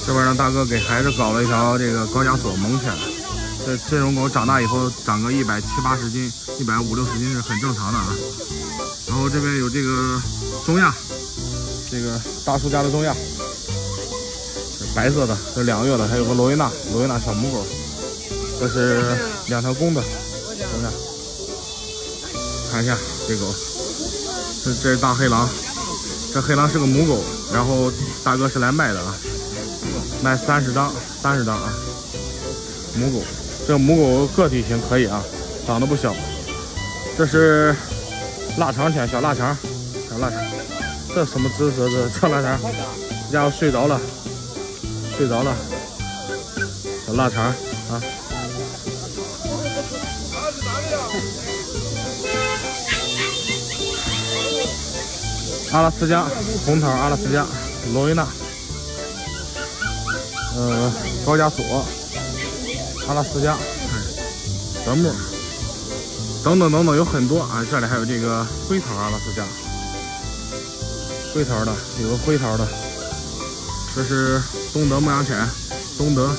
这边呢，大哥给孩子搞了一条这个高加索猛犬，这种狗长大以后长个170、80斤、150、60斤是很正常的啊。然后这边有这个中亚，这个大叔家的中亚，白色的，这2个月的，还有个罗威纳小母狗，这是2条公的中亚。看一下这狗，这是大黑狼，这黑狼是个母狗，然后大哥是来卖的啊。卖30张啊，母狗，这个母狗个体型可以啊，长得不小。这是腊肠犬，小腊肠，这什么姿势？这腊肠，这家伙睡着了，小腊肠啊。阿拉斯加红桃，阿拉斯加罗威纳。高加索、阿拉斯加、德牧等等有很多啊！这里还有这个灰桃阿拉斯加，灰桃的有个灰桃的，这是东德牧羊犬，东德，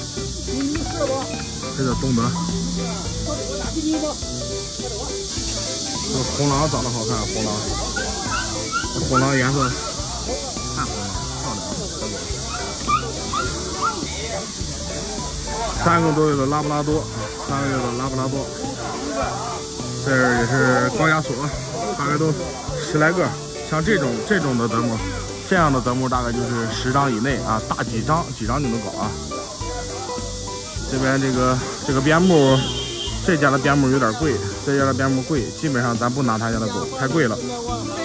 这叫东德。这红狼长得好看，红狼颜色太红了，漂亮啊！ 3个多月的拉布拉多，3个月的拉布拉多，这也是高加索，大概都10来个。像这种的德牧，这样的德牧大概就是10张以内啊，大几张就能搞啊。这边这个边牧，这家的边牧有点贵，这家的边牧贵，基本上咱不拿他家的狗，太贵了。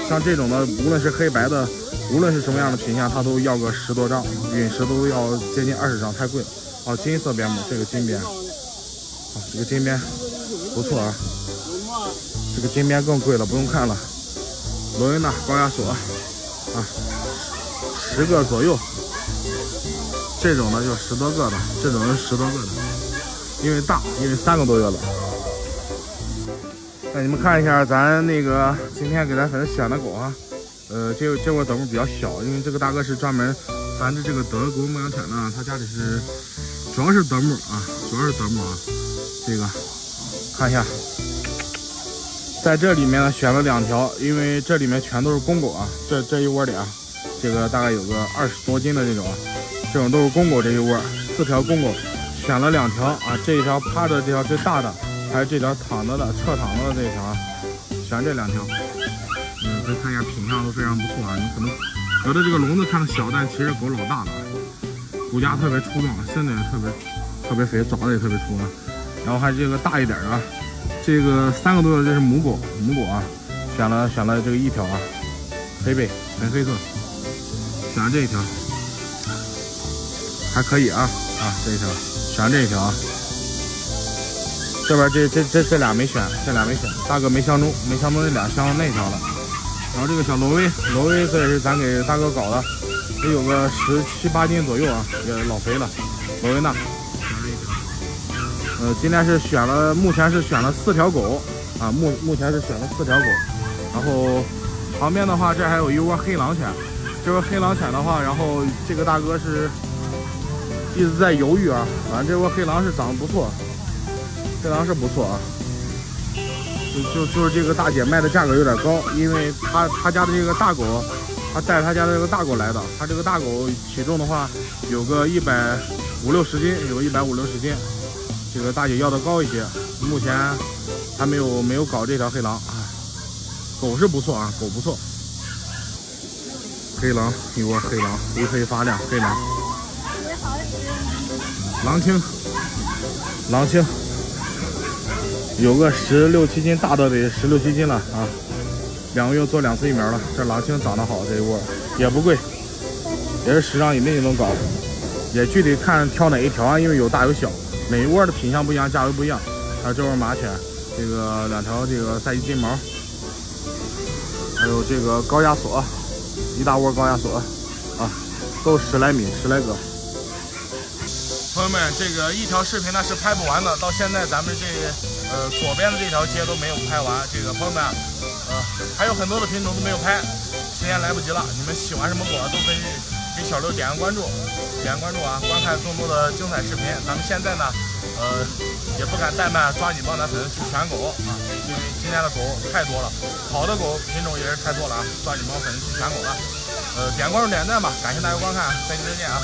像这种的，无论是黑白的，无论是什么样的品相，他都要个10多张，陨石都要接近20张，太贵了。 哦，金色边牧，这个金边，啊，这个金边不错啊，这个金边更贵了，不用看了。罗威纳高加索，啊，10个左右，这种呢就10多个的，这种是10多个的，因为大，因为3个多月了。那你们看一下咱那个今天给咱粉丝选的狗啊，这窝德牧比较小，因为这个大哥是专门繁殖这个德国牧羊犬呢，他家里是。 主要是德牧啊，这个看一下，在这里面呢选了2条，因为这里面全都是公狗啊，这一窝里啊，这个大概有个20多斤的这种啊，这种都是公狗，这一窝4条公狗，选了2条啊，这一条趴着这条最大的，还有这条躺着的侧躺着的这条啊，选这2条，再看一下品相都非常不错啊，你可能觉得这个笼子看着小，但其实狗老大了。 骨架特别粗壮，身子也特别肥，爪子也特别粗啊。然后还这个大一点的啊，这个3个多月这是母狗啊，选了这个1条啊，黑背纯黑色，选了这一条，还可以啊，这一条选了这一条啊。这边这俩没选，大哥没相中这俩相中那条了。然后这个小罗威这也是咱给大哥搞的。 也有个17、8斤左右啊，也老肥了。罗威纳选了1条，今天是目前是选了4条狗啊，目前是选了4条狗。然后旁边的话，这还有一窝黑狼犬。这窝黑狼犬的话，然后这个大哥是一直在犹豫啊。反正这窝黑狼是长得不错，黑狼是不错啊。就是这个大姐卖的价格有点高，因为他家的这个大狗。 他带他家的这个大狗来的，他这个大狗体重的话有个150、60斤，这个大姐要的高一些。目前还没有搞这条黑狼啊，狗是不错啊，狗不错。黑狼一窝黑狼，乌黑发亮黑狼，狼青，有个16、17斤，大的得16、17斤了啊。 2个月做2次疫苗了，这狼青长得好，这一窝也不贵，也是10张以内就能搞，也具体看挑哪一条啊，因为有大有小，每一窝的品相不一样，价位不一样。还有这窝马犬，这个2条这个赛季金毛，还有这个高加索，一大窝高加索啊，都10来米，10来个。朋友们，这个一条视频呢是拍不完的，到现在咱们左边的这条街都没有拍完。这个朋友们，还有很多的品种都没有拍，时间来不及了。你们喜欢什么狗啊，都可以给小刘点个关注，啊，观看更多的精彩视频。咱们现在呢，也不敢怠慢抓紧帮咱粉丝去选狗啊，因为今天的狗太多了，好的狗品种也是太多了啊，抓紧帮粉丝去选狗了。点关注点赞吧，感谢大家观看，再见啊。